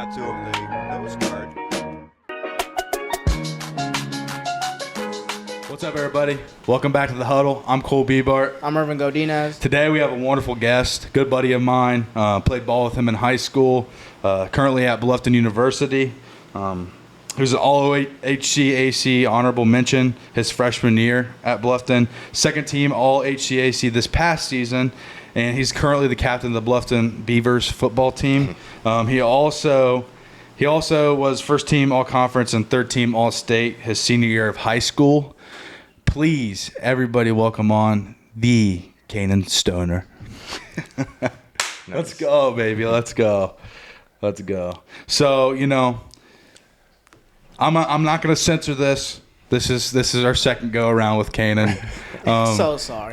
tattoo of the nose guard. What's up, everybody? Welcome back to the Huddle. I'm Cole Bebart. I'm Irvin Godinez. Today we have a wonderful guest, good buddy of mine. Played ball with him in high school. Currently at Bluffton University. He was an All-HCAC honorable mention his freshman year at Bluffton. Second team All-HCAC this past season. And he's currently the captain of the Bluffton Beavers football team. He also was first team All-Conference and third team All-State his senior year of high school. Please, everybody, welcome on the Kainan Stoner. Nice. Let's go, baby. Let's go. So, I'm not going to censor this. This is our second go around with Kainan. So sorry.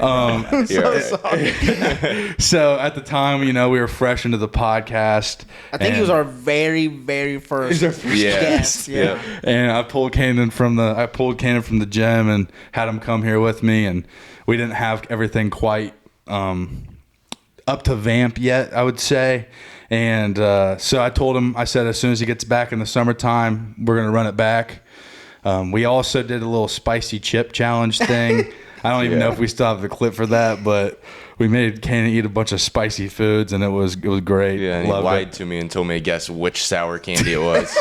Sorry. So at the time, we were fresh into the podcast. I think he was our very, very first guest. Yeah. And I pulled Kainan from the gym and had him come here with me, and we didn't have everything quite up to vamp yet, I would say. And so I told him, I said, as soon as he gets back in the summertime, we're going to run it back. We also did a little spicy chip challenge thing. I don't even know if we still have the clip for that, but we made Kainan eat a bunch of spicy foods, and it was great. Yeah, and he lied to me and told me to guess which sour candy it was.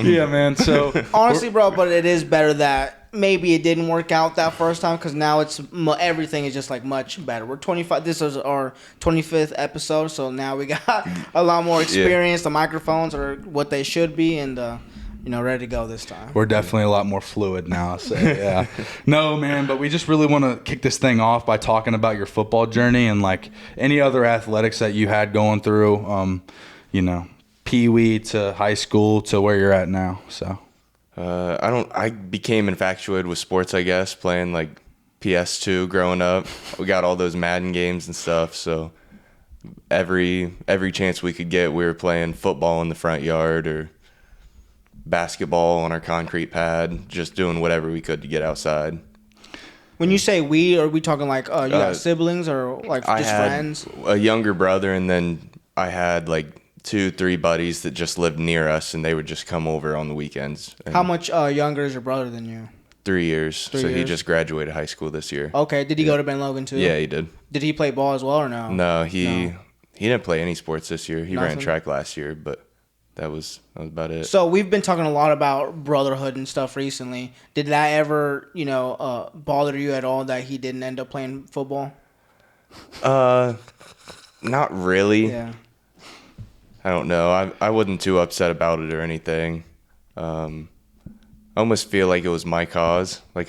Yeah, man. So honestly, bro, but it is better that maybe it didn't work out that first time, because now everything is just like much better. We're 25. This is our 25th episode, so now we got a lot more experience. The microphones are what they should be, and ready to go this time. We're definitely a lot more fluid now. So yeah, no, man. But we just really want to kick this thing off by talking about your football journey and like any other athletics that you had going through. Pee-wee to high school to where you're at now. So. I became infatuated with sports, I guess, playing like PS2 growing up. We got all those Madden games and stuff, so every chance we could get, we were playing football in the front yard or basketball on our concrete pad, just doing whatever we could to get outside. When you say we, are we talking like you got siblings or like just friends? I had a younger brother, and then I had like 2-3 buddies that just lived near us, and they would just come over on the weekends. How much younger is your brother than you? 3 years. He just graduated high school this year. Okay. Did he go to Ben Logan too? Yeah, he did. Did he play ball as well or no? No, he didn't play any sports this year. He ran track last year, but that was about it. So we've been talking a lot about brotherhood and stuff recently. Did that ever, bother you at all that he didn't end up playing football? Not really. Yeah. I don't know. I wasn't too upset about it or anything. I almost feel like it was my cause. Like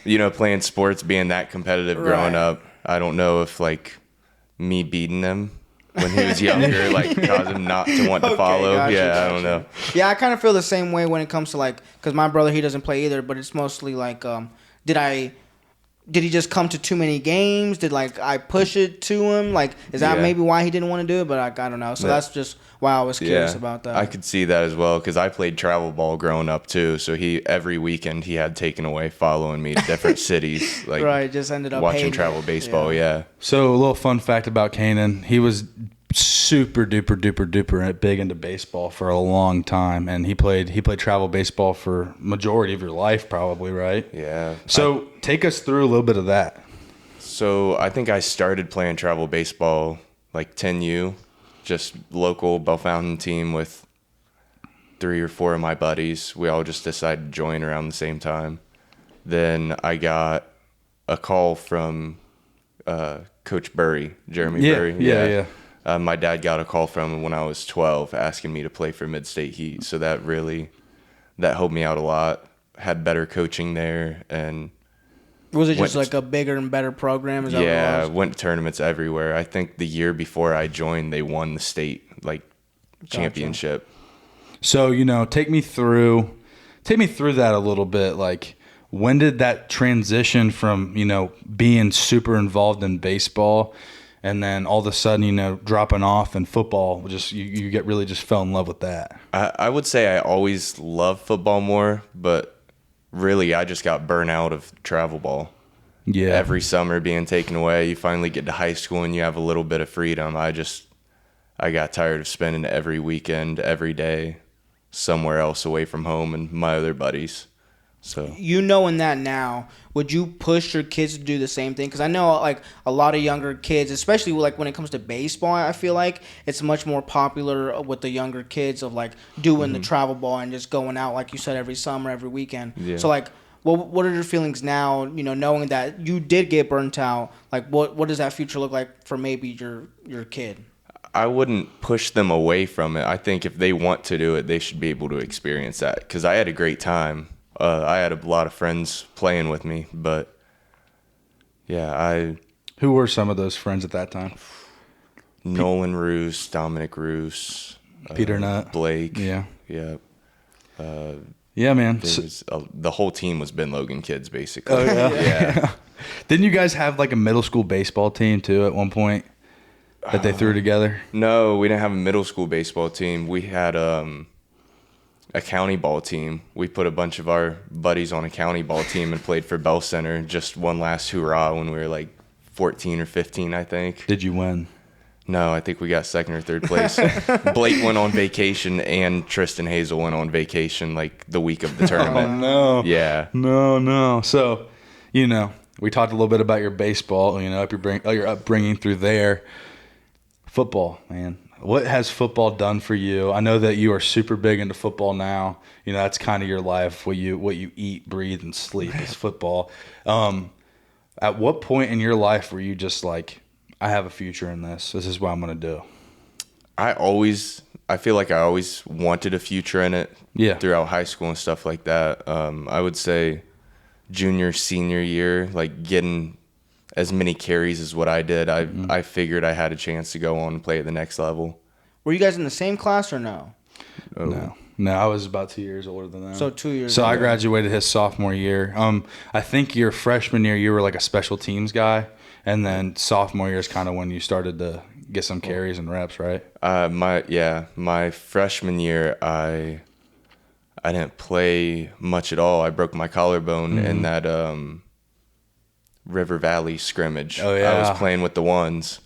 playing sports, being that competitive growing up, I don't know if like me beating him when he was younger caused him not to want to follow. Gotcha. I don't know. Yeah, I kind of feel the same way when it comes to because my brother, he doesn't play either, but it's mostly did he just come to too many games? Did I push it to him? Is that maybe why he didn't want to do it? But I don't know. So that's just why I was curious about that. I could see that as well, because I played travel ball growing up too. So every weekend he had taken away following me to different cities. Right, just ended up watching travel baseball. Yeah. So a little fun fact about Kainan: he was super duper big into baseball for a long time, and he played travel baseball for majority of your life, probably, right? Yeah. So take us through a little bit of that. So I think I started playing travel baseball 10U, just local Bellefontaine team with 3 or 4 of my buddies. We all just decided to join around the same time. Then I got a call from Coach Jeremy Burry. Yeah. My dad got a call from him when I was 12 asking me to play for Mid-State Heat. So that helped me out a lot. Had better coaching there. And was it just a bigger and better program? Went to tournaments everywhere. I think the year before I joined, they won the state championship. So, take me through that a little bit. When did that transition from, being super involved in baseball and then all of a sudden, dropping off in football, you get really just fell in love with that? I would say I always loved football more, but really I just got burnt out of travel ball. Yeah. Every summer being taken away, you finally get to high school and you have a little bit of freedom. I got tired of spending every weekend, every day somewhere else away from home and my other buddies. So You knowing that now, would you push your kids to do the same thing? Because I know like a lot of younger kids, especially like when it comes to baseball, I feel like it's much more popular with the younger kids of like doing the travel ball and just going out, like you said, every summer, every weekend. Yeah. So like, what are your feelings now? You know, knowing that you did get burnt out, like what does that future look like for maybe your kid? I wouldn't push them away from it. I think if they want to do it, they should be able to experience that, because I had a great time. I had a lot of friends playing with me, but yeah, Who were some of those friends at that time? Nolan Roos, Dominic Roos, Peter Nutt. Blake. Yeah. Yeah. Yeah, man. There was the whole team was Ben Logan kids, basically. Oh, yeah? Yeah. Didn't you guys have like a middle school baseball team too at one point that they threw together? No, we didn't have a middle school baseball team. We had a county ball team. We put a bunch of our buddies on a county ball team and played for Bell Center. Just one last hurrah when we were like 14 or 15, I think. Did you win? No, I think we got second or third place. Blake went on vacation and Tristan Hazel went on vacation like the week of the tournament. No. Yeah. No. So, you know, we talked a little bit about your baseball, you know, your upbringing through there. Football, man. What has football done for you? I know that you are super big into football now. You know, that's kind of your life. What you eat, breathe, and sleep is football. At what point in your life were you just like, I have a future in this. This is what I'm going to do? I feel like I always wanted a future in it. Yeah. Throughout high school and stuff like that. I would say junior, senior year, like getting as many carries as what I did, I figured I had a chance to go on and play at the next level. Were you guys in the same class or no? No, I was about 2 years older than that. So 2 years. So I older. graduated his sophomore year. I think your freshman year you were like a special teams guy, and then sophomore year is kind of when you started to get some carries and reps, right? My freshman year I didn't play much at all. I broke my collarbone in that River Valley scrimmage. Oh, yeah. I was playing with the ones,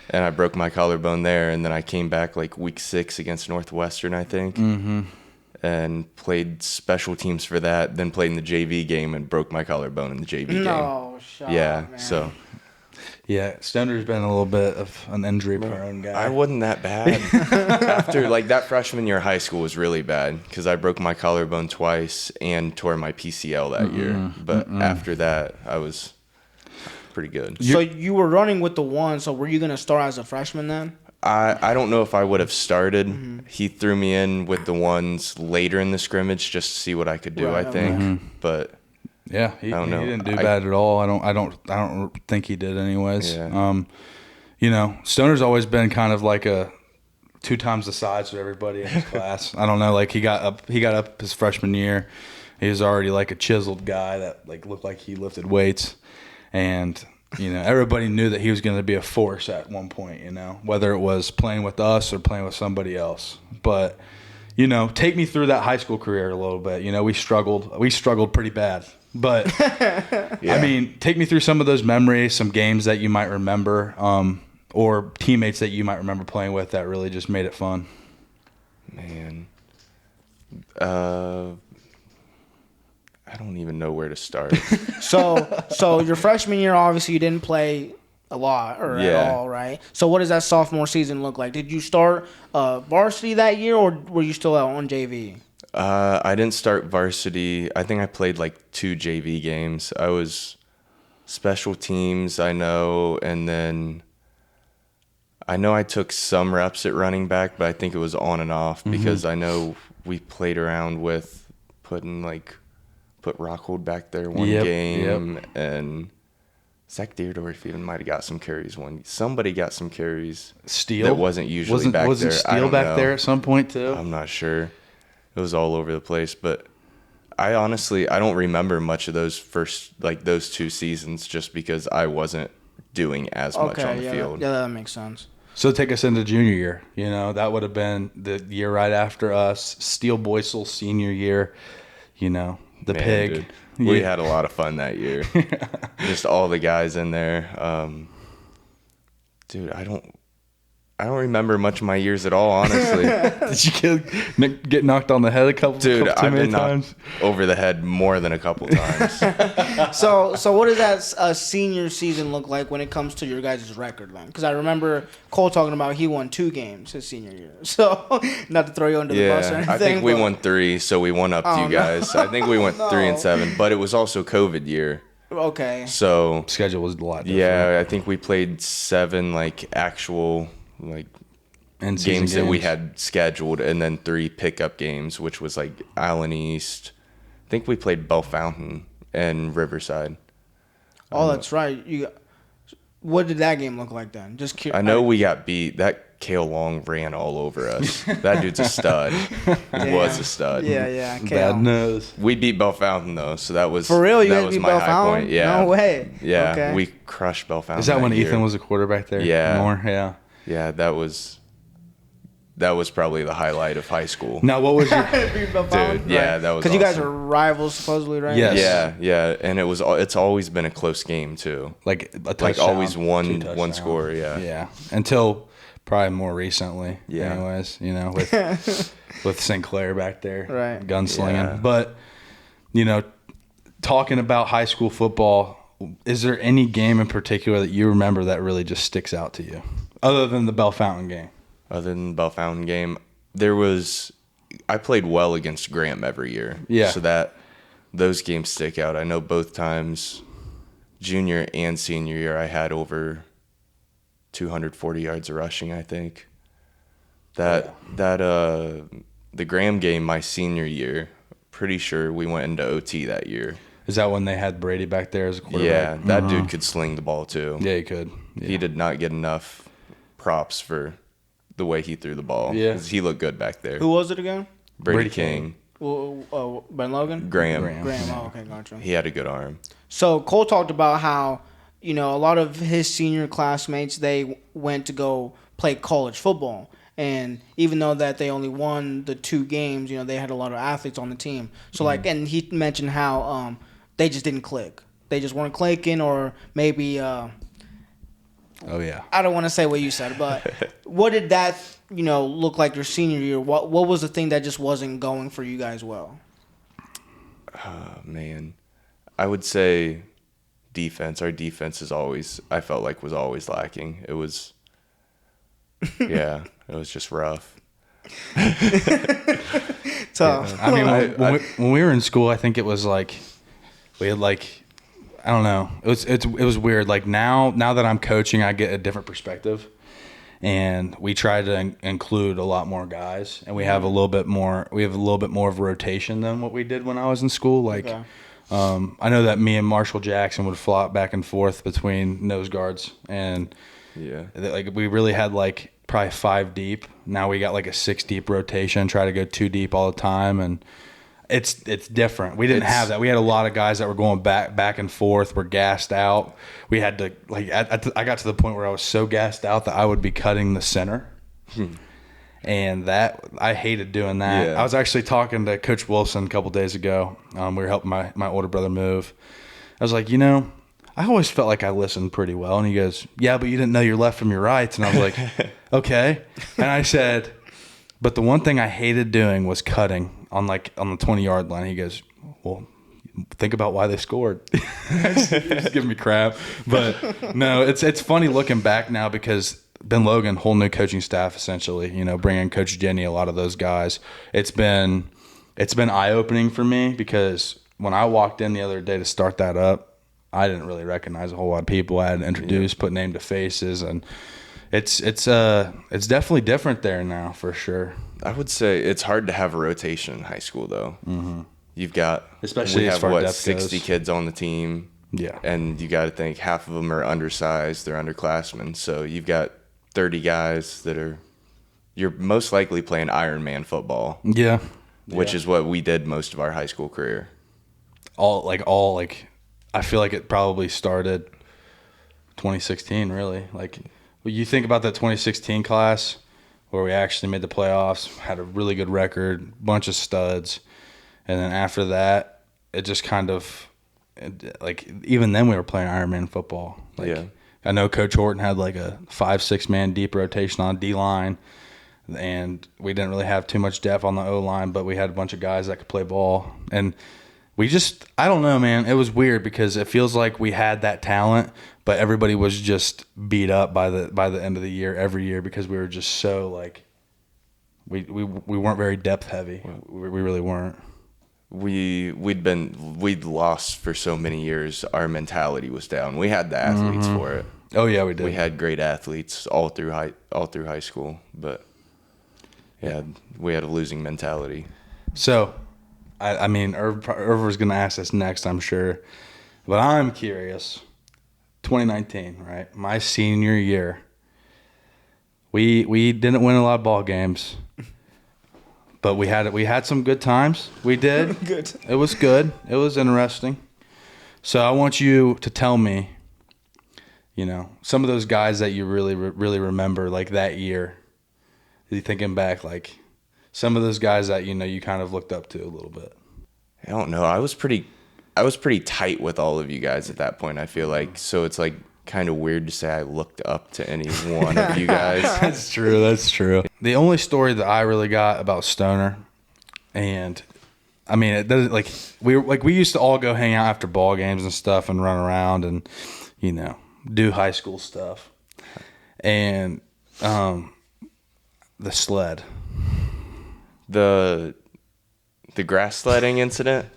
and I broke my collarbone there, and then I came back like week 6 against Northwestern, I think, and played special teams for that, then played in the JV game and broke my collarbone in the JV game. No shot. Yeah, Man. so Yeah, Stoner's been a little bit of an injury-prone guy. I wasn't that bad. After like that freshman year of high school was really bad because I broke my collarbone twice and tore my PCL that year. But after that, I was pretty good. So you were running with the one. So were you gonna start as a freshman then? I don't know if I would have started. He threw me in with the ones later in the scrimmage just to see what I could do. Right, I think, but Yeah, he I don't know. didn't do bad at all. I don't think he did anyways. Yeah. You know, Stoner's always been kind of like a 2 times the size of everybody in his class. I don't know, like he got up his freshman year. He was already like a chiseled guy that like looked like he lifted weights, and you know, everybody knew that he was going to be a force at one point, you know, whether it was playing with us or playing with somebody else. But, you know, take me through that high school career a little bit. You know, we struggled pretty bad. But, I mean, take me through some of those memories, some games that you might remember, or teammates that you might remember playing with that really just made it fun. man, I don't even know where to start. So your freshman year, obviously you didn't play a lot or Yeah. at all, right? So what does that sophomore season look like? Did you start varsity that year, or were you still out on JV? I didn't start varsity. I think I played like 2 JV games. I was special teams, I know, and then I know I took some reps at running back, but I think it was on and off because I know we played around with put Rockhold back there one game, and Zach Deerdorf even might have got some carries somebody got some carries. Steele? That wasn't usually back wasn't there. I Steele don't back know. there at some point too? I'm not sure. It was all over the place, but I don't remember much of those those 2 seasons just because I wasn't doing as much on the field. Yeah, that makes sense. So take us into junior year. You know, that would have been the year right after us. Steele Boycel senior year. You know, the Man, pig. dude, we had a lot of fun that year. Just all the guys in there. Dude, I don't remember much of my years at all, honestly. Did you get knocked on the head a couple Dude, couple too I've many been times? knocked over the head more than a couple times. So what does that senior season look like when it comes to your guys' record then? Because I remember Cole talking about he won 2 games his senior year. So not to throw you under the bus or Yeah, anything. I think we but- won 3, so we won up to you no. guys. I think we went 3 and 7, but it was also COVID year. Okay. So Schedule was a lot different. yeah, I think we played 7 like actual like And games that we had scheduled, and then 3 pickup games, which was like Allen East. I think we played Bell Fountain and Riverside. Oh, that's right. What did that game look like then? Just I know we got beat. That Kale Long ran all over us. That dude's a stud. He was a stud. Yeah. Bad Kale. nose. We beat Bell Fountain though, so that was For real, you that guys was beat my Bell high Fountain? point. Yeah. No way. Yeah, Okay. we crushed Bell Fountain. Is that when year. Ethan was a quarterback there? Yeah. More? Yeah. Yeah, that was probably the highlight of high school. Now, what was your... Dude, yeah, that was Because you guys awesome. are rivals supposedly, right? Yes. Yeah, and it's always been a close game too. like a touchdown, Like always 2 one touchdowns. score. Yeah. Yeah. Until probably more recently. Yeah. Anyways, with Sinclair back there. Right. Gunslinging. Yeah. But, talking about high school football, is there any game in particular that you remember that really just sticks out to you? Other than the Bell Fountain game. Other than the Bell Fountain game, I played well against Graham every year. Yeah. So those games stick out. I know both times, junior and senior year, I had over 240 yards of rushing, I think. The Graham game my senior year, pretty sure we went into OT that year. Is that when they had Brady back there as a quarterback? Yeah, that dude could sling the ball too. Yeah, he could. Yeah. He did not get enough props for the way he threw the ball. Yeah. 'Cause he looked good back there. Who was it again? Brady Brady King. Ben Logan? Graham. Graham. Oh, okay, gotcha. He had a good arm. So Cole talked about how, a lot of his senior classmates, they went to go play college football. And even though that they only won the 2 games, they had a lot of athletes on the team. So and he mentioned how they just didn't click. They just weren't clicking, or maybe Oh, yeah. I don't want to say what you said, but what did that look like your senior year? What was the thing that just wasn't going for you guys well? Oh, man. I would say defense. Our defense I felt like was always lacking. It was, it was just rough. Tough. I mean, when we were in school, I think it was like we had I don't know. It was weird. Like now that I'm coaching, I get a different perspective, and we try to include a lot more guys, and we have a little bit more. We have a little bit more of a rotation than what we did when I was in school. Like, Okay. I know that me and Marshall Jackson would flop back and forth between nose guards, and we really had probably 5 deep. Now we got a 6 deep rotation. Try to go 2 deep all the time, and it's different. We didn't have that. We had a lot of guys that were going back and forth. Were gassed out. We had to I got to the point where I was so gassed out that I would be cutting the center, and that I hated doing that. Yeah. I was actually talking to Coach Wilson a couple days ago. We were helping my older brother move. I was like, I always felt like I listened pretty well. And he goes, yeah, but you didn't know your left from your right. And I was like, okay. And I said, but the one thing I hated doing was cutting on the 20-yard line. He goes, well, think about why they scored. Just giving me crap. But no, it's funny looking back now because Ben Logan, whole new coaching staff essentially, bringing Coach Jenny, a lot of those guys. It's been eye-opening for me because when I walked in the other day to start that up, I didn't really recognize a whole lot of people. I had to introduce, put name to faces, and it's definitely different there now for sure. I would say it's hard to have a rotation in high school though. Mm-hmm. You've got Especially we as have far depth 60 goes. kids on the team. Yeah. And you got to think half of them are undersized, they're underclassmen. So you've got 30 guys you're most likely playing Ironman football. Yeah. Which is what we did most of our high school career. I feel like it probably started 2016, really. When you think about that 2016 class where we actually made the playoffs, had a really good record, bunch of studs, and then after that, it just kind of even then we were playing Ironman football. I know Coach Horton had like a 5-6 man deep rotation on D-line, and we didn't really have too much depth on the O-line, but we had a bunch of guys that could play ball. And we just, I don't know, man. It was weird because it feels like we had that talent, but everybody was just beat up by the end of the year every year because we were just so like we weren't very depth heavy. We really weren't. We'd lost for so many years. Our mentality was down. We had the athletes for it. Oh yeah, we did. We had great athletes all through high school, but yeah, we had a losing mentality. So, I mean, Irver's going to ask us next, I'm sure. But I'm curious. 2019, right? My senior year. We didn't win a lot of ball games. But we had some good times. We did. Good. It was good. It was interesting. So I want you to tell me, some of those guys that you really remember, like that year. You thinking back, like some of those guys that you kind of looked up to a little bit. I don't know. I was pretty tight with all of you guys at that point. I feel like so it's like kind of weird to say I looked up to any one of you guys. That's true. The only story that I really got about Stoner, and I mean it doesn't we used to all go hang out after ball games and stuff and run around and do high school stuff, and the sled. The grass sledding incident?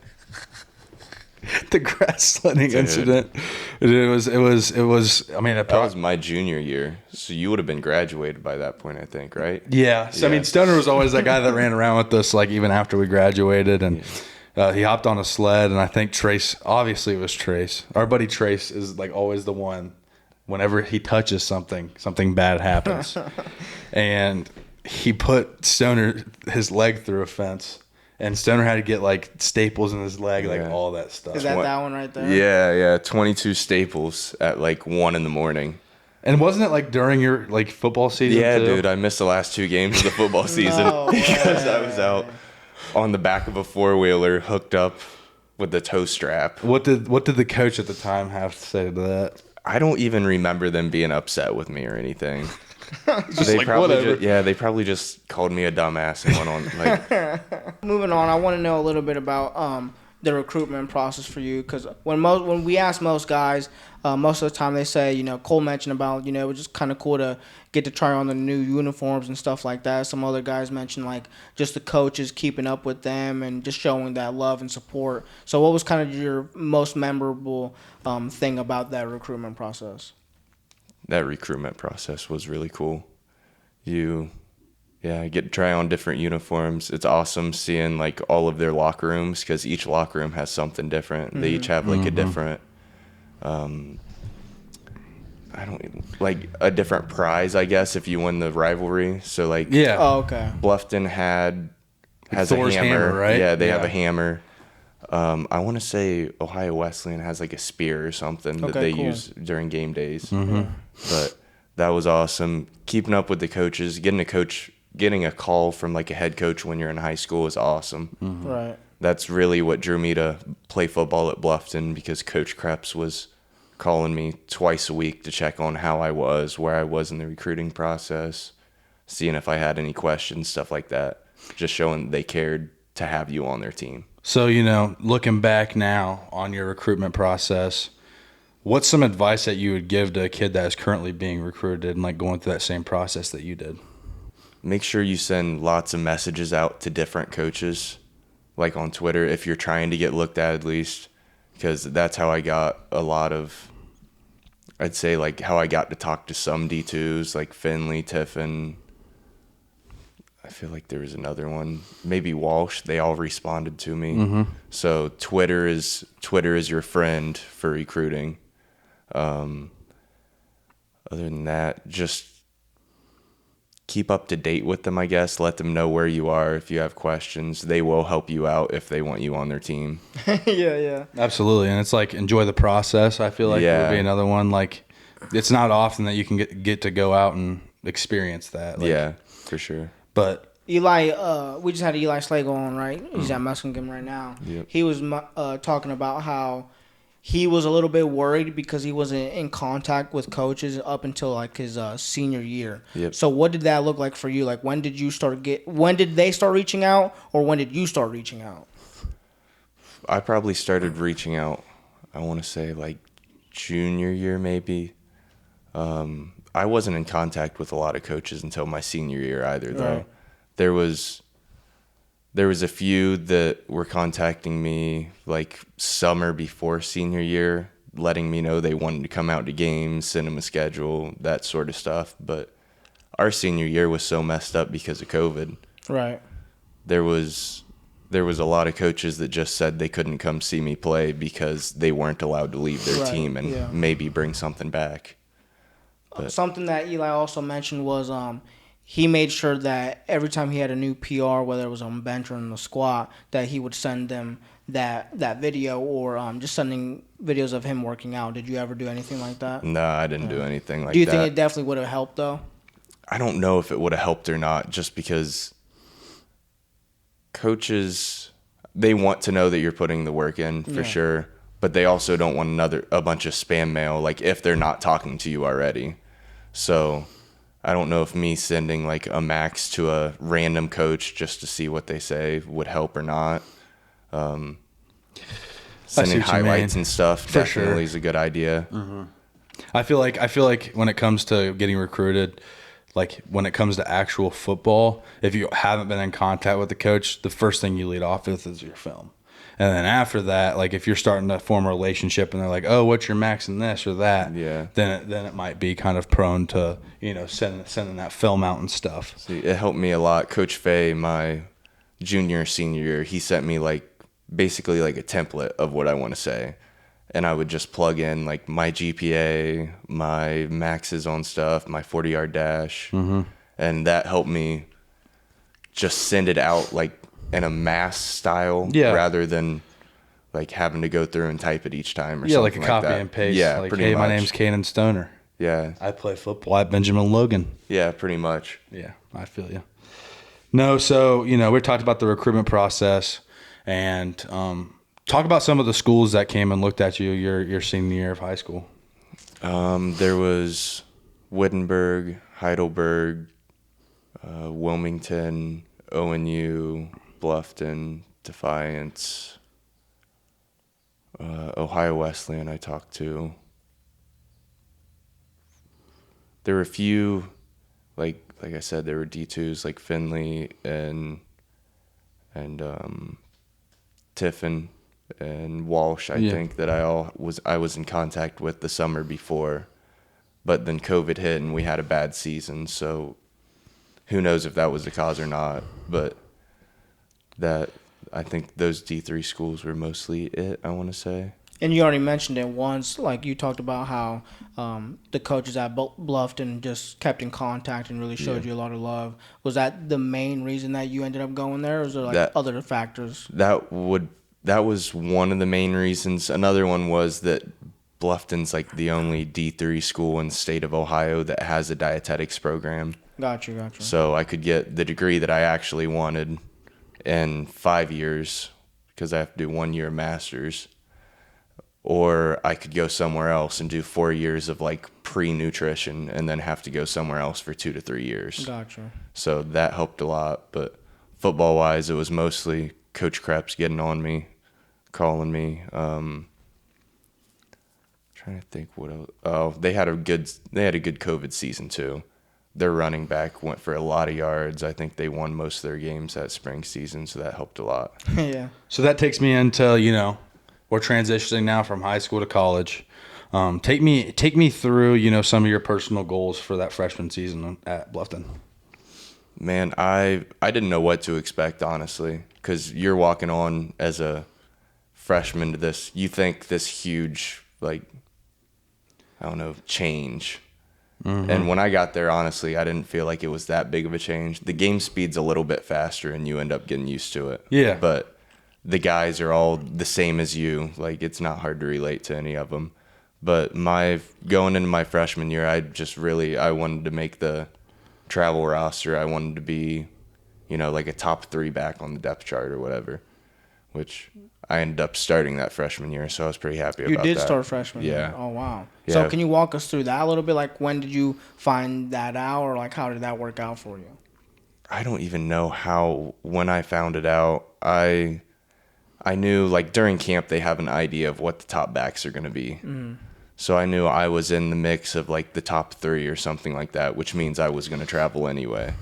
The grass sledding incident. It was I mean, that was my junior year. So you would have been graduated by that point, I think, right? Yeah. So I mean, Stoner was always that guy that ran around with us like even after we graduated, and he hopped on a sled, and I think Trace, obviously it was Trace. Our buddy Trace is like always the one. Whenever he touches something bad happens. And he put Stoner, his leg through a fence. And Stoner had to get like staples in his leg, like all that stuff. Is that one right there? Yeah. 22 staples at like 1 a.m. And wasn't it like during your like football season? Yeah, too? dude. I missed the last 2 games of the football season because I was out on the back of a 4-wheeler hooked up with the toe strap. What did the coach at the time have to say to that? I don't even remember them being upset with me or anything. They probably just called me a dumbass and went on. Moving on, I want to know a little bit about the recruitment process for you, because when we ask most guys, most of the time they say, Cole mentioned about, it was just kind of cool to get to try on the new uniforms and stuff like that. Some other guys mentioned like just the coaches keeping up with them and just showing that love and support. So what was kind of your most memorable thing about that recruitment process? That recruitment process was really cool. I get to try on different uniforms. It's awesome seeing like all of their locker rooms because each locker room has something different. Mm-hmm. They each have like a different, a different prize, I guess, if you win the rivalry. So like, Bluffton has Thor's a hammer, right? Yeah, they have a hammer. I want to say Ohio Wesleyan has like a spear or something that they use during game days. Mm-hmm. But that was awesome. Keeping up with the coaches, getting a call from like a head coach when you're in high school is awesome. Mm-hmm. Right. That's really what drew me to play football at Bluffton, because Coach Krebs was calling me twice a week to check on how I was, where I was in the recruiting process, seeing if I had any questions, stuff like that. Just showing they cared to have you on their team. So, looking back now on your recruitment process, what's some advice that you would give to a kid that is currently being recruited and like going through that same process that you did? Make sure you send lots of messages out to different coaches, like on Twitter, if you're trying to get looked at least, because that's how I got a lot of, I'd say like how I got to talk to some D2s like Finley, Tiffin. I feel like there was another one, maybe Walsh. They all responded to me. Mm-hmm. So Twitter is your friend for recruiting. Other than that, just keep up to date with them, I guess. Let them know where you are if you have questions. They will help you out if they want you on their team. Yeah. Absolutely. And it's like enjoy the process. I feel like would be another one. Like it's not often that you can get to go out and experience that. Yeah, for sure. But Eli, we just had Eli Slagle on, right? He's at Muskingum right now. Yep. He was talking about how he was a little bit worried because he wasn't in contact with coaches up until like his senior year. Yep. So what did that look like for you? Like when did they start reaching out, or when did you start reaching out? I probably started reaching out, I want to say like junior year maybe. I wasn't in contact with a lot of coaches until my senior year either, though. Right. There was a few that were contacting me like summer before senior year, letting me know they wanted to come out to games, send them a schedule, that sort of stuff. But our senior year was so messed up because of COVID. Right. There was a lot of coaches that just said they couldn't come see me play because they weren't allowed to leave their Right, team and yeah. maybe bring something back. But Something that Eli also mentioned was he made sure that every time he had a new PR, whether it was on bench or in the squat, that he would send them that video or just sending videos of him working out. Did you ever do anything like that? no, I didn't do anything like that. Do you think it definitely would have helped though? I don't know if it would have helped or not, just because coaches, they want to know that you're putting the work in for sure, but they also don't want a bunch of spam mail, like if they're not talking to you already. So I don't know if me sending like a max to a random coach just to see what they say would help or not. Sending what you highlights mean. and stuff For definitely sure. is a good idea. I feel like when it comes to getting recruited, like when it comes to actual football, if you haven't been in contact with the coach, the first thing you lead off with is your film. And then after that, like if you're starting to form a relationship and they're like, "Oh, what's your max in this or that?" Yeah. Then it might be kind of prone to, sending that film out and stuff. See, it helped me a lot. Coach Fay, my junior, senior year, he sent me basically like a template of what I want to say. And I would just plug in like my GPA, my maxes on stuff, my 40-yard dash. Mm-hmm. And that helped me just send it out like in a mass style rather than like having to go through and type it each time or something like a copy that. and paste. Yeah, like, pretty hey, much. my name's Kainan Stoner. Yeah. I play football at Benjamin Logan. Yeah, pretty much. Yeah, I feel you. No, so, we talked about the recruitment process and talk about some of the schools that came and looked at you your senior year of high school. There was Wittenberg, Heidelberg, Wilmington, ONU, Bluffton, Defiance, Ohio Wesleyan I talked to. There were a few, like I said, there were D2s like Finley and Tiffin and Walsh, I think, that I was in contact with the summer before. But then COVID hit and we had a bad season, so who knows if that was the cause or not. But I think those D3 schools were mostly it, I want to say. And you already mentioned it once, like you talked about how the coaches at Bluffton just kept in contact and really showed you a lot of love. Was that the main reason that you ended up going there, or was there other factors? That was one of the main reasons. Another one was that Bluffton's like the only D3 school in the state of Ohio that has a dietetics program. Gotcha. So I could get the degree that I actually wanted in 5 years because I have to do 1 year master's. Or I could go somewhere else and do 4 years of like pre-nutrition and then have to go somewhere else for 2 to 3 years. Gotcha. So that helped a lot. But football-wise, it was mostly Coach Krebs getting on me, calling me. Trying to think what else. Oh, they had a good COVID season too. Their running back went for a lot of yards. I think they won most of their games that spring season, so that helped a lot. Yeah. So that takes me into, we're transitioning now from high school to college. Take me through, some of your personal goals for that freshman season at Bluffton. Man, I didn't know what to expect, honestly, because you're walking on as a freshman to this. You think this huge, change. Mm-hmm. And when I got there, honestly, I didn't feel like it was that big of a change. The game speed's a little bit faster, and you end up getting used to it. Yeah. But the guys are all the same as you. Like, it's not hard to relate to any of them. But going into my freshman year, I wanted to make the travel roster. I wanted to be, like a top 3 back on the depth chart or whatever. which I ended up starting that freshman year, so I was pretty happy about that. You did start freshman year? Yeah. Oh, wow. Yeah. So can you walk us through that a little bit? Like, when did you find that out, or like how did that work out for you? I don't even know when I found it out. I knew, like, during camp they have an idea of what the top backs are going to be. Mm-hmm. So I knew I was in the mix of, like, the top 3 or something like that, which means I was going to travel anyway.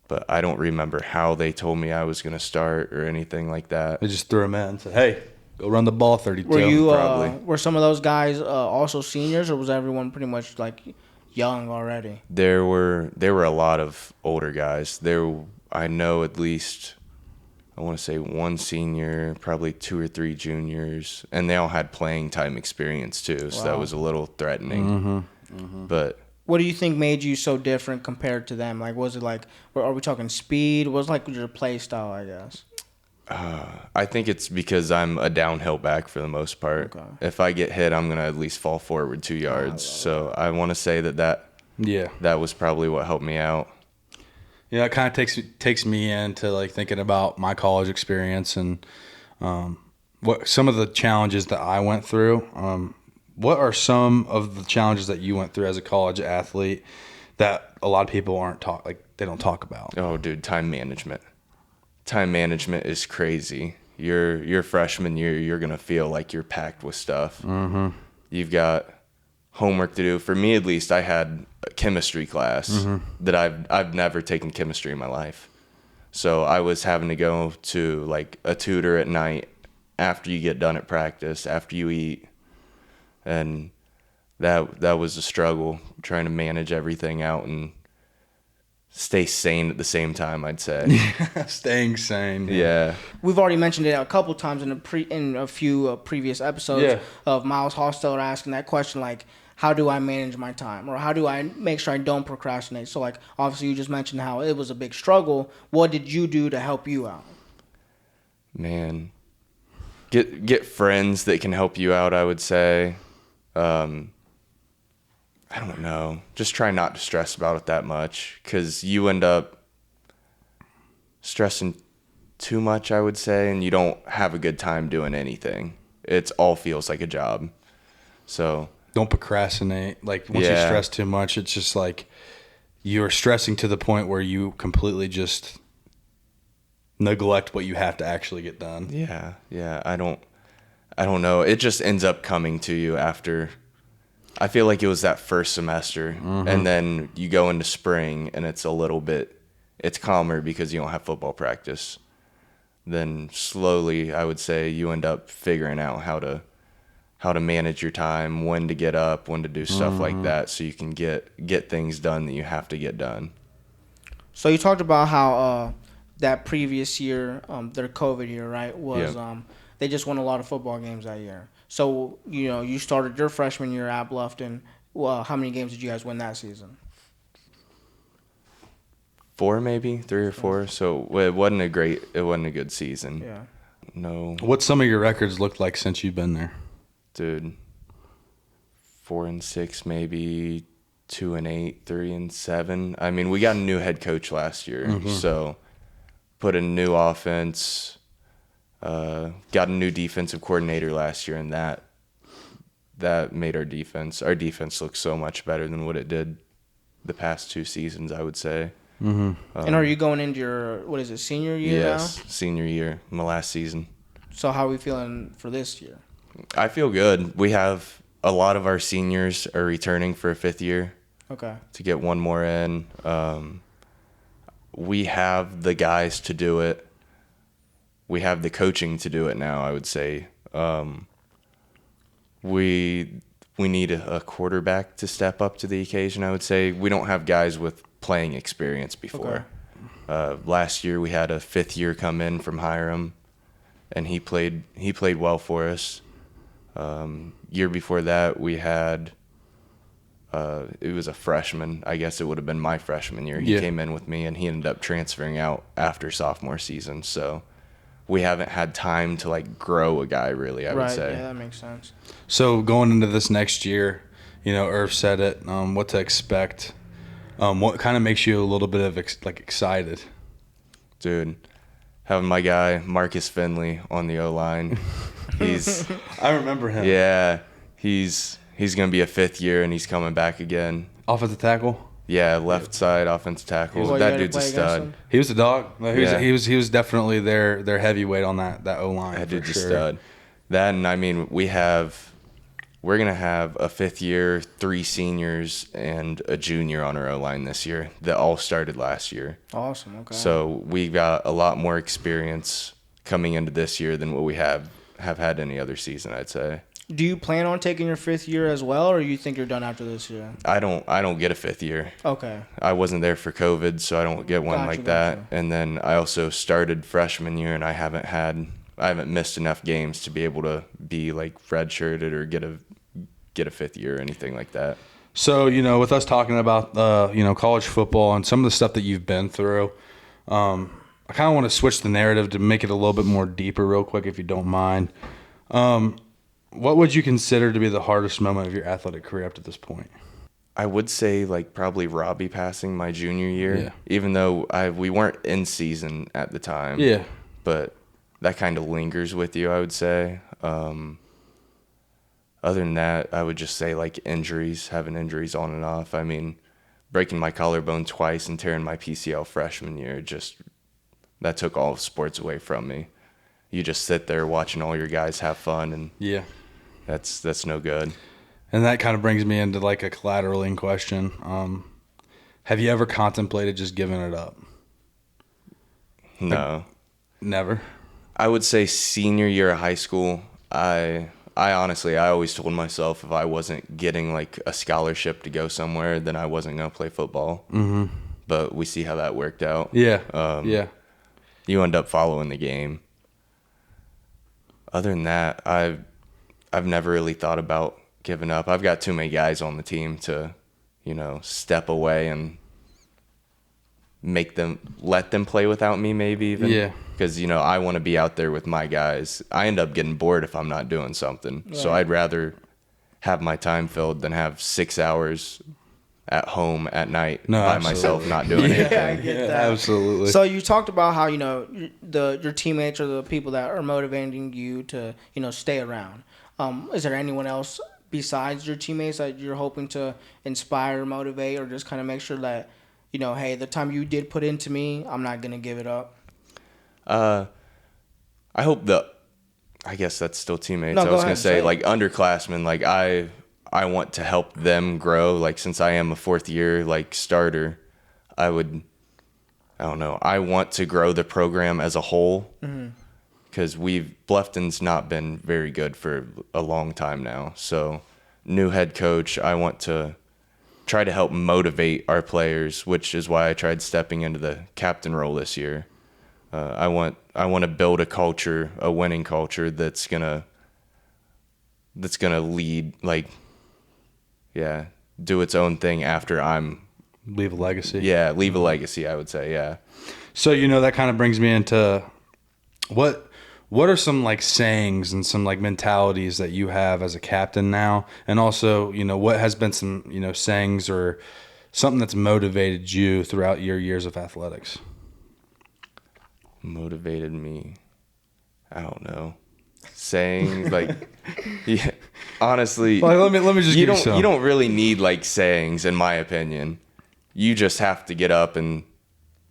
But I don't remember how they told me I was going to start or anything like that. They just threw him in and said, hey, go run the ball 32. Were you Probably. were some of those guys also seniors, or was everyone pretty much like young already? There were a lot of older guys. I know at least, I want to say one senior, probably 2 or 3 juniors, and they all had playing time experience too, so that was a little threatening. Mm-hmm. Mm-hmm. But what do you think made you so different compared to them? Like, was it like, are we talking speed? What was like your play style, I guess? I think it's because I'm a downhill back for the most part. Okay. If I get hit, I'm going to at least fall forward 2 yards. So I want to say that was probably what helped me out. Yeah, it kind of takes me into like thinking about my college experience and what some of the challenges that I went through. What are some of the challenges that you went through as a college athlete that a lot of people they don't talk about? Oh, dude, time management. Time management is crazy. Your freshman year, you're gonna feel like you're packed with stuff. Mm-hmm. You've got homework to do. For me, at least, I had a chemistry class that I've never taken chemistry in my life. So I was having to go to like a tutor at night after you get done at practice, after you eat, and that was a struggle trying to manage everything out and stay sane at the same time, I'd say. Staying sane. Yeah. We've already mentioned it a couple times in a few previous episodes of Miles Hostel asking that question, like, how do I manage my time, or how do I make sure I don't procrastinate? So, like, obviously you just mentioned how it was a big struggle. What did you do to help you out? Man, get friends that can help you out, I would say. I don't know. Just try not to stress about it that much, because you end up stressing too much, I would say, and you don't have a good time doing anything. It all feels like a job. So don't procrastinate. Like, once you stress too much, it's just like you're stressing to the point where you completely just neglect what you have to actually get done. Yeah. I don't know. It just ends up coming to you after. I feel like it was that first semester, and then you go into spring, and it's it's calmer because you don't have football practice. Then slowly, I would say, you end up figuring out how to manage your time, when to get up, when to do stuff like that, so you can get things done that you have to get done. So you talked about how that previous year, their COVID year, right, was they just won a lot of football games that year. So, you started your freshman year at Bluffton. Well, how many games did you guys win that season? 4, maybe 3 or 4. So it wasn't a good season. Yeah. No. What some of your records looked like since you've been there? Dude, 4-6, maybe 2-8, 3-7. I mean, we got a new head coach last year, so put in a new offense. Got a new defensive coordinator last year, and that made our defense look so much better than what it did the past 2 seasons, I would say. And are you going into your, senior year now? Yes, senior year, my last season. So how are we feeling for this year? I feel good. We have a lot of our seniors are returning for a 5th year. Okay. To get one more in. We have the guys to do it. We have the coaching to do it now, I would say. We need a quarterback to step up to the occasion, I would say. We don't have guys with playing experience before. Okay. Last year we had a 5th year come in from Hiram, and he played well for us. Year before that we had it was a freshman. I guess it would have been my freshman year. He came in with me, and he ended up transferring out after sophomore season. So we haven't had time to grow a guy, really, I would say. Yeah, that makes sense. So going into this next year, Irv said it, what to expect. What kind of makes you a little bit of excited? Dude, having my guy Marcus Finley on the O-line. He's I remember him. yeah, he's going to be a 5th year, and he's coming back again. Offensive tackle. Yeah, left side offensive tackle. Well, you That had to dude's a play against stud. him? He was a dog. Yeah. He was definitely their heavyweight on that O-line. That for dude's a sure. stud. That, and I mean, we're going to have a 5th year, 3 seniors, and a junior on our O-line this year that all started last year. Awesome. Okay. So we got a lot more experience coming into this year than what we have had any other season, I'd say. do you plan on taking your 5th year as well, or you think you're done after this year? I don't get a 5th year. Okay. I wasn't there for COVID, so I don't get one Gotcha, like that. gotcha. And then I also started freshman year, and I haven't missed enough games to be able to be like redshirted or get a 5th year or anything like that. So, with us talking about, college football and some of the stuff that you've been through, I kind of want to switch the narrative to make it a little bit more deeper real quick, if you don't mind. What would you consider to be the hardest moment of your athletic career up to this point? I would say like probably Robbie passing my junior year, Yeah. even though we weren't in season at the time. Yeah. But that kind of lingers with you, I would say. Other than that, I would just say like having injuries on and off. I mean, breaking my collarbone twice and tearing my PCL freshman year, that took all of sports away from me. You just sit there watching all your guys have fun, and Yeah. that's no good. And that kind of brings me into like a collateralating question. Have you ever contemplated just giving it up? No. Never. I would say senior year of high school, I honestly always told myself if I wasn't getting like a scholarship to go somewhere, then I wasn't going to play football. Mm-hmm. But we see how that worked out. Yeah. Yeah. You end up following the game. Other than that, I've never really thought about giving up. I've got too many guys on the team to, step away and let them play without me maybe even. Yeah. Because, I want to be out there with my guys. I end up getting bored if I'm not doing something. So Right. I'd rather have my time filled than have 6 hours at home at night No, by absolutely. myself not doing Yeah, I anything. get that. Absolutely. So you talked about how your teammates are the people that are motivating you to stay around. Is there anyone else besides your teammates that you're hoping to inspire, motivate, or just kind of make sure that hey, the time you did put into me, I'm not gonna give it up? I hope I guess that's still teammates. No, I go was ahead, gonna say say it. like underclassmen. Like I want to help them grow. Like since I am a 4th year like starter, I don't know. I want to grow the program as a whole because Bluffton's not been very good for a long time now. So new head coach, I want to try to help motivate our players, which is why I tried stepping into the captain role this year. I want to build a culture, a winning culture that's gonna lead do its own thing after I'm Leave a legacy. leave a legacy. I would say So that kind of brings me into what are some like sayings and some like mentalities that you have as a captain now, and also what has been some sayings or something that's motivated you throughout your years of athletics? motivated me. I don't know. Saying like, yeah, honestly, Well, let me just you give don't some. you don't really need like sayings in my opinion. You just have to get up and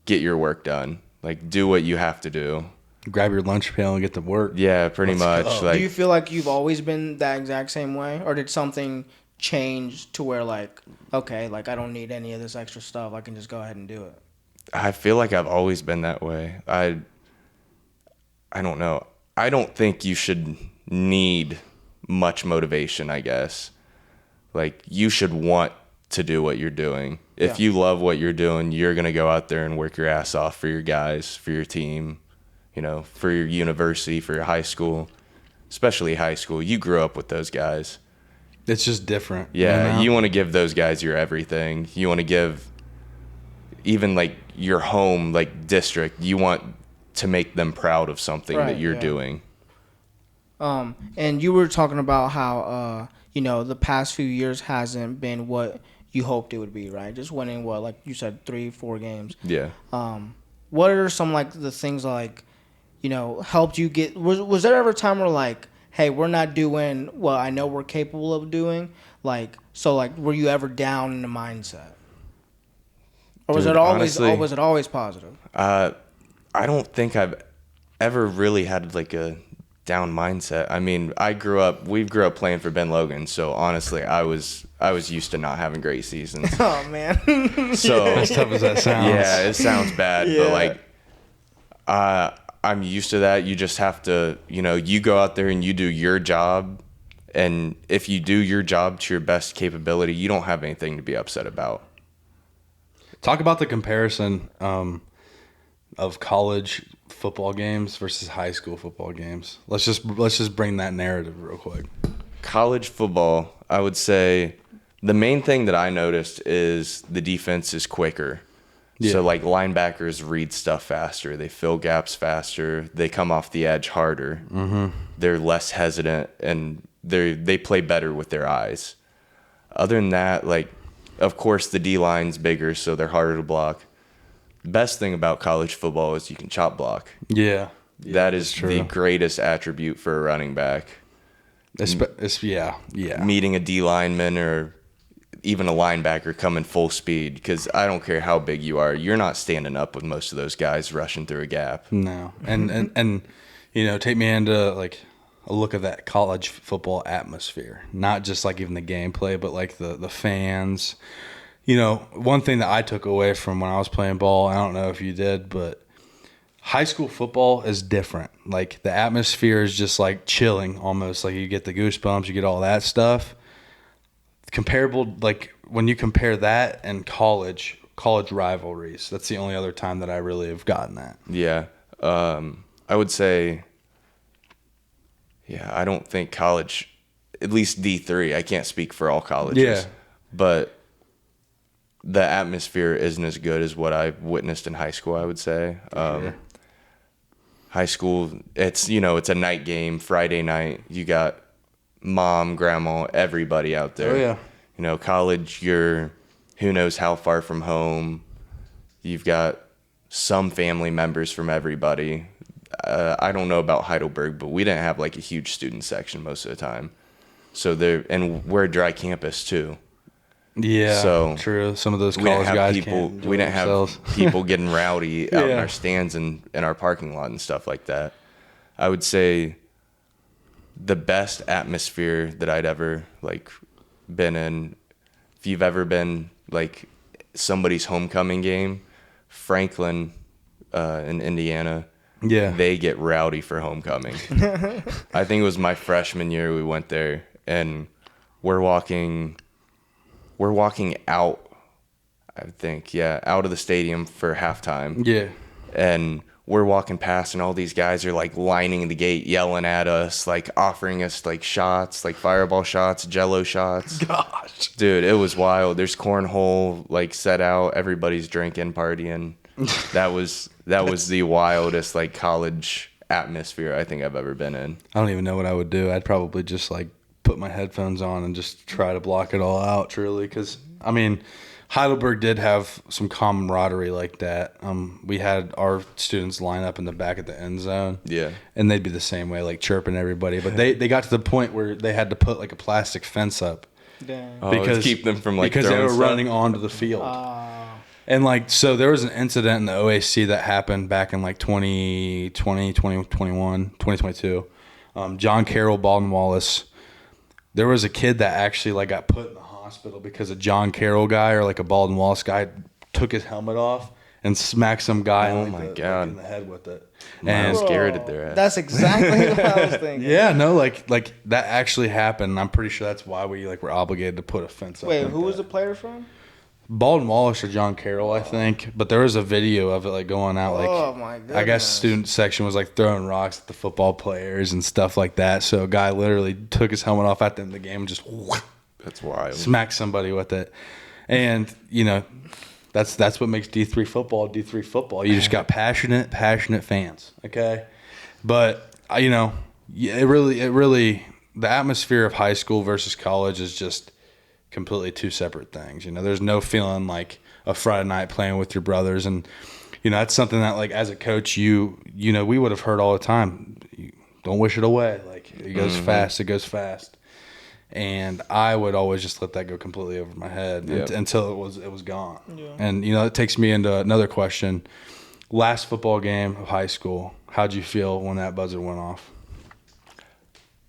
get your work done. Like do what you have to do. Grab your lunch pail and get to work. Yeah, pretty much. go. Like Do you feel like you've always been that exact same way, or did something change to where like, okay, like I don't need any of this extra stuff, I can just go ahead and do it? I feel like I've always been that way. I don't know. I don't think you should need much motivation, I guess. Like you should want to do what you're doing. If Yeah. you love what you're doing, you're going to go out there and work your ass off for your guys, for your team, for your university, for your high school, especially high school. You grew up with those guys. It's just different. Yeah, you want to give those guys your everything. You want to give even like your home like district, you want to make them proud of something Right, that you're yeah. doing. And you were talking about how the past few years hasn't been what you hoped it would be, right? Just winning like you said 3-4 games. Yeah. What are some like the things like helped you get? Was there ever a time where like, hey, we're not doing what I know we're capable of doing? Like, so like, were you ever down in the mindset, or was Dude, it always honestly, was it always positive? I don't think I've ever really had like a down mindset. I mean, we grew up playing for Ben Logan, so honestly, I was used to not having great seasons. Oh man. So As tough as that sounds. yeah, it sounds bad, Yeah. but like, I'm used to that. You just have to, you go out there and you do your job, and if you do your job to your best capability, you don't have anything to be upset about. Talk about the comparison of college football games versus high school football games. Let's just bring that narrative real quick. College football, I would say the main thing that I noticed is the defense is quicker. Yeah. So like linebackers read stuff faster, they fill gaps faster, they come off the edge harder. Mm-hmm. They're less hesitant, and they play better with their eyes. Other than that, like, of course the D line's bigger, so they're harder to block. Best thing about college football is you can chop block. Yeah. That is the greatest attribute for a running back. Yeah. Meeting a D lineman or even a linebacker coming full speed, because I don't care how big you are, you're not standing up with most of those guys rushing through a gap. No. And take me into like a look at that college football atmosphere. Not just like even the gameplay, but like the fans. One thing that I took away from when I was playing ball, I don't know if you did, but high school football is different. Like the atmosphere is just like chilling almost. Like you get the goosebumps, you get all that stuff. Comparable, like when you compare that and college rivalries, that's the only other time that I really have gotten that. Yeah. I would say, I don't think college, at least D3, I can't speak for all colleges. Yeah. But the atmosphere isn't as good as what I witnessed in high school, I would say. Sure. High school, it's a night game, Friday night. You got mom, grandma, everybody out there. Oh, yeah. College, you're who knows how far from home. You've got some family members from everybody. I don't know about Heidelberg, but we didn't have like a huge student section most of the time. So and we're a dry campus too. Yeah, so true. Some of those we didn't college have guys people. can't We didn't themselves. have people getting rowdy out in Yeah. our stands and in our parking lot and stuff like that. I would say the best atmosphere that I'd ever like been in. If you've ever been like somebody's homecoming game, Franklin in Indiana. Yeah. They get rowdy for homecoming. I think it was my freshman year we went there, and we're walking out, I think, out of the stadium for halftime. Yeah. And we're walking past, and all these guys are like lining the gate, yelling at us, like offering us like shots, like fireball shots, jello shots. Gosh. Dude, it was wild. There's cornhole like set out, everybody's drinking, partying. That was the wildest like college atmosphere I think I've ever been in. I don't even know what I would do. I'd probably just like put my headphones on and just try to block it all out, truly. Because, I mean, Heidelberg did have some camaraderie like that. We had our students line up in the back of the end zone. Yeah. And they'd be the same way, like chirping everybody. But they got to the point where they had to put like a plastic fence up. Dang. To keep them from like because they throwing were stuff? running onto the field. And like, so there was an incident in the OAC that happened back in like 2020, 2021, 2022. John Carroll, Baldwin Wallace. There was a kid that actually like got put in the hospital because a John Carroll guy or like a Baldwin Wallace guy took his helmet off and smacked some guy in the head with it. And scared at their ass. That's exactly what I was thinking. Yeah, no, like that actually happened. I'm pretty sure that's why we like were obligated to put a fence up. Wait, like who was that. the player from? Baldwin Wallace or John Carroll, I think. But there was a video of it like going out like Oh my goodness. I guess student section was like throwing rocks at the football players and stuff like that. So a guy literally took his helmet off at the end of the game and just That's wild. smacked somebody with it. And, that's what makes D3 football D3 football. You just got passionate fans, okay? But, it really the atmosphere of high school versus college is just completely two separate things. There's no feeling like a Friday night playing with your brothers. And, that's something that, like, as a coach, we would have heard all the time. Don't wish it away. Like, it goes fast. It goes fast. And I would always just let that go completely over my head until it was gone. Yeah. And, it takes me into another question. Last football game of high school, how'd you feel when that buzzer went off?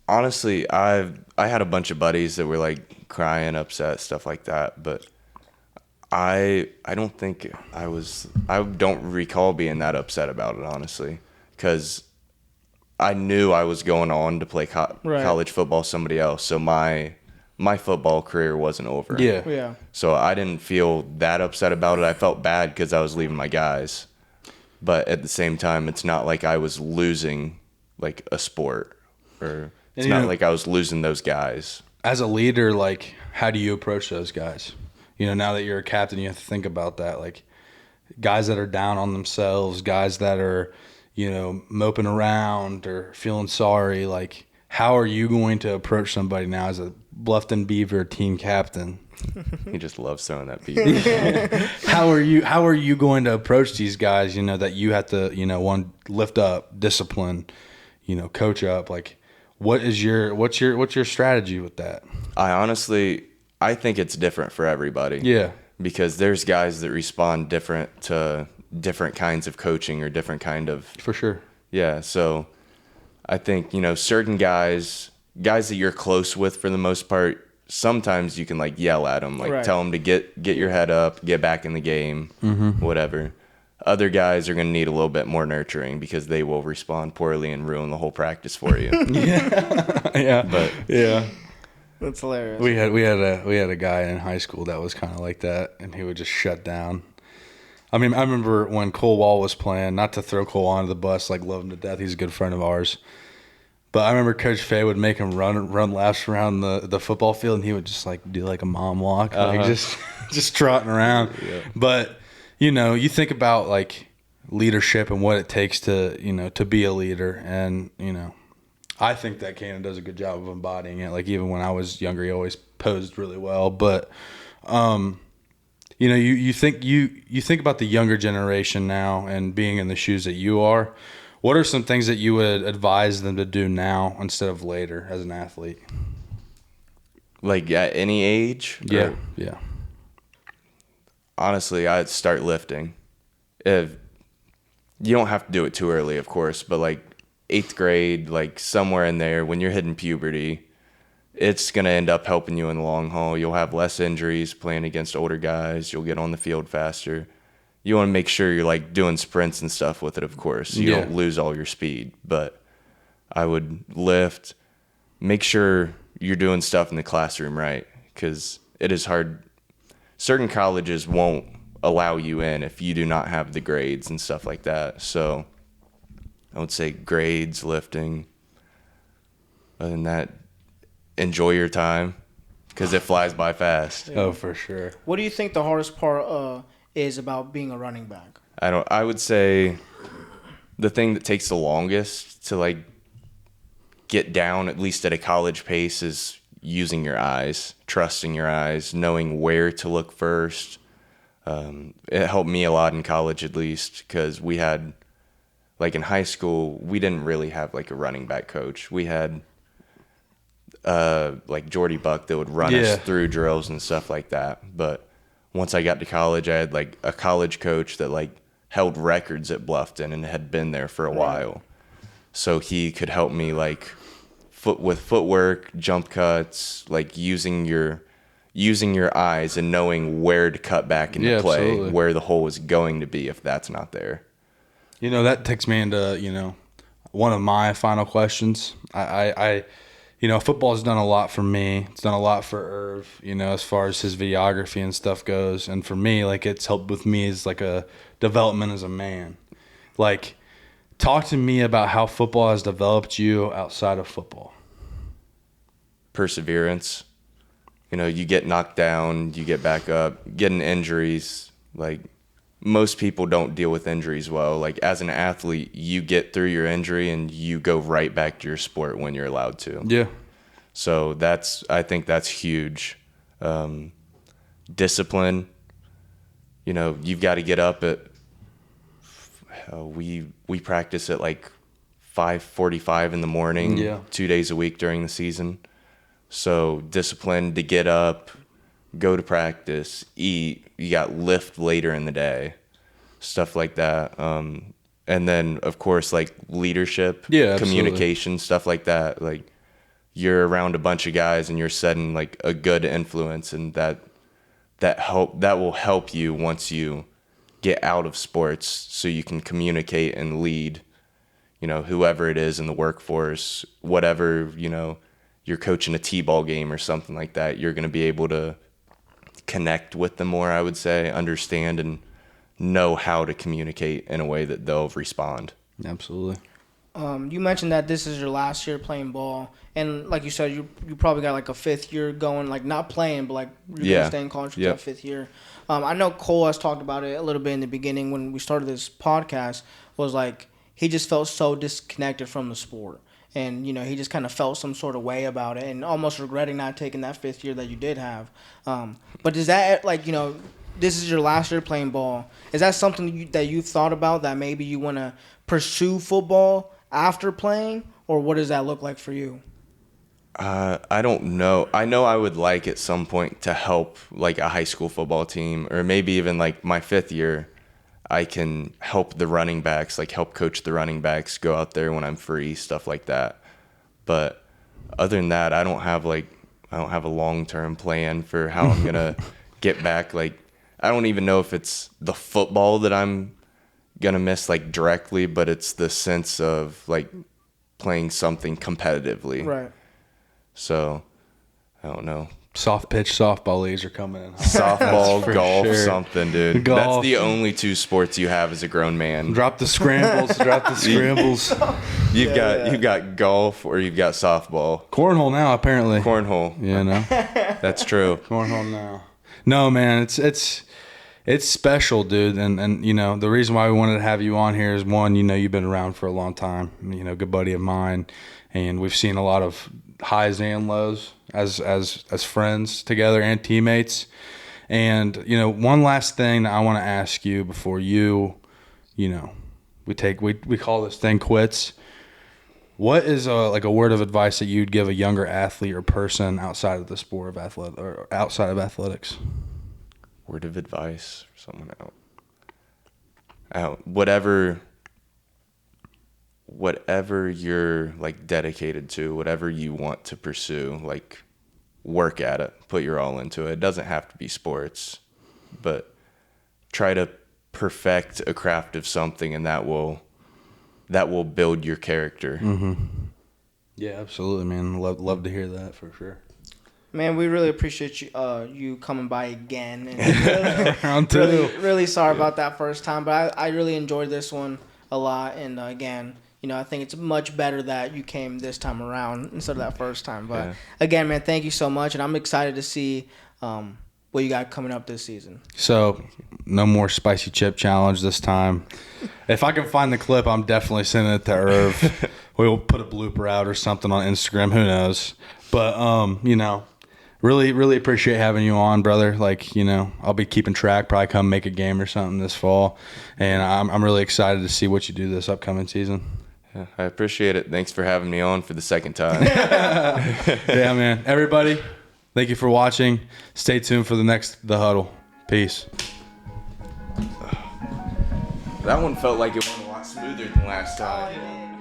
Honestly, I had a bunch of buddies that were like crying, upset, stuff like that, but I don't think I don't recall being that upset about it, honestly, because I knew I was going on to play college football somebody else, so my football career wasn't over. Yeah. So I didn't feel that upset about it. I felt bad because I was leaving my guys, but at the same time, it's not like I was losing like a sport, or it's not like I was losing those guys. As a leader, like, how do you approach those guys? Now that you're a captain, you have to think about that. Like, guys that are down on themselves, guys that are, moping around or feeling sorry. Like, how are you going to approach somebody now as a Bluffton Beaver team captain? He just loves throwing that beaver. How are you going to approach these guys, that you have to, one, lift up, discipline, coach up? Like, what's your strategy with that? I think it's different for everybody. Yeah. Because there's guys that respond different to different kinds of coaching or different kind of... For sure. Yeah, so I think, certain guys that you're close with for the most part, sometimes you can, like, yell at them, like, tell them to get your head up, get back in the game, whatever. Other guys are going to need a little bit more nurturing because they will respond poorly and ruin the whole practice for you. Yeah. That's hilarious. We had a guy in high school that was kind of like that, and he would just shut down. I mean, I remember when Cole Wall was playing, not to throw Cole onto the bus, like, love him to death. He's a good friend of ours. But I remember Coach Fay would make him run laps around the football field, and he would just, like, do like a mom walk, like just trotting around. Yeah. But, you think about, like, leadership and what it takes to, to be a leader, and, I think that Kainan does a good job of embodying it. Like, even when I was younger, he always posed really well. But, you think about the younger generation now and being in the shoes that you are. What are some things that you would advise them to do now instead of later as an athlete? Like, at any age? Yeah. Honestly, I'd start lifting. If you don't have to do it too early, of course, but, like, 8th grade, like, somewhere in there, when you're hitting puberty, it's going to end up helping you in the long haul. You'll have less injuries playing against older guys. You'll get on the field faster. You want to make sure you're, like, doing sprints and stuff with it, of course. You don't lose all your speed. But I would lift, make sure you're doing stuff in the classroom right, because it is hard. Certain colleges won't allow you in if you do not have the grades and stuff like that. So I would say grades, lifting. Other than that, enjoy your time because it flies by fast. Yeah. Oh, for sure. What do you think the hardest part is about being a running back? I would say the thing that takes the longest to, like, get down, at least at a college pace, is using your eyes, trusting your eyes, knowing where to look first. It helped me a lot in college, at least, because we had, like, in high school, we didn't really have, like, a running back coach. We had, like, Jordy Buck that would run us through drills and stuff like that. But once I got to college, I had, like, a college coach that, like, held records at Bluffton and had been there for a while. So he could help me, like, with footwork, jump cuts, like, using your eyes and knowing where to cut back into play, absolutely. Where the hole is going to be if that's not there. That takes me into, one of my final questions. I football has done a lot for me. It's done a lot for Irv, as far as his videography and stuff goes. And for me, like, it's helped with me as, like, a development as a man. Like, talk to me about how football has developed you outside of football. Perseverance. You get knocked down, you get back up, getting injuries. Like, most people don't deal with injuries well. Like, as an athlete, you get through your injury and you go right back to your sport when you're allowed to. Yeah. So I think that's huge. Discipline. You've got to get up at we practice at like 5:45 in the morning, Yeah. 2 days a week during the season. So disciplined to get up, go to practice, eat. You got lift later in the day, stuff like that. And then of course like leadership, Yeah, absolutely. communication, stuff like that. Like you're around a bunch of guys and you're setting like a good influence, and that will help you once you get out of sports, so you can communicate and lead, whoever it is in the workforce, whatever, you're coaching a t-ball game or something like that, you're going to be able to connect with them more, I would say, understand and know how to communicate in a way that they'll respond. Absolutely. You mentioned that this is your last year playing ball, and like you said, you probably got like a fifth year going, like not playing, but like you're gonna stay in college for that fifth year. I know Cole has talked about it a little bit in the beginning when we started this podcast. Was like he just felt so disconnected from the sport, and he just kind of felt some sort of way about it, and almost regretting not taking that fifth year that you did have. But does that this is your last year playing ball? Is that something that you've thought about, that maybe you want to pursue football after playing, or what does that look like for you? I don't know. I know I would like at some point to help like a high school football team, or maybe even like my fifth year, I can help the running backs, like help coach the running backs, go out there when I'm free, stuff like that. But other than that, I don't have a long-term plan for how I'm going to get back. Like, I don't even know if it's the football that I'm going to miss like directly, but it's the sense of like playing something competitively. Right. So, I don't know. Soft pitch softball leagues are coming in. Softball, For golf, sure. something, dude. Golf. That's the only two sports you have as a grown man. Drop the scrambles. Drop the scrambles. You've got golf or you've got softball. Cornhole now, apparently. Cornhole. Yeah, no. That's true. Cornhole now. No, man, it's special, dude. And the reason why we wanted to have you on here is, one, you've been around for a long time. Good buddy of mine, and we've seen a lot of highs and lows as friends together and teammates. And one last thing that I want to ask you before we call this thing quits. What is a word of advice that you'd give a younger athlete or person outside of the sport of outside of athletics? Word of advice for someone out. Whatever you're like dedicated to, whatever you want to pursue, like work at it, put your all into it. It doesn't have to be sports, but try to perfect a craft of something, and that will build your character. Mm-hmm. Yeah, absolutely, man. Love to hear that for sure. Man, we really appreciate you coming by again. And Round two. Really sorry about that first time, but I really enjoyed this one a lot. And again, I think it's much better that you came this time around instead of that first time. But again, man, thank you so much, and I'm excited to see what you got coming up this season. So, no more spicy chip challenge this time. If I can find the clip, I'm definitely sending it to Irv. We'll put a blooper out or something on Instagram. Who knows? But really, really appreciate having you on, brother. Like, I'll be keeping track, probably come make a game or something this fall. And I'm really excited to see what you do this upcoming season. Yeah, I appreciate it. Thanks for having me on for the second time. Yeah, man. Everybody, thank you for watching. Stay tuned for the Huddle. Peace. That one felt like it went a lot smoother than last time.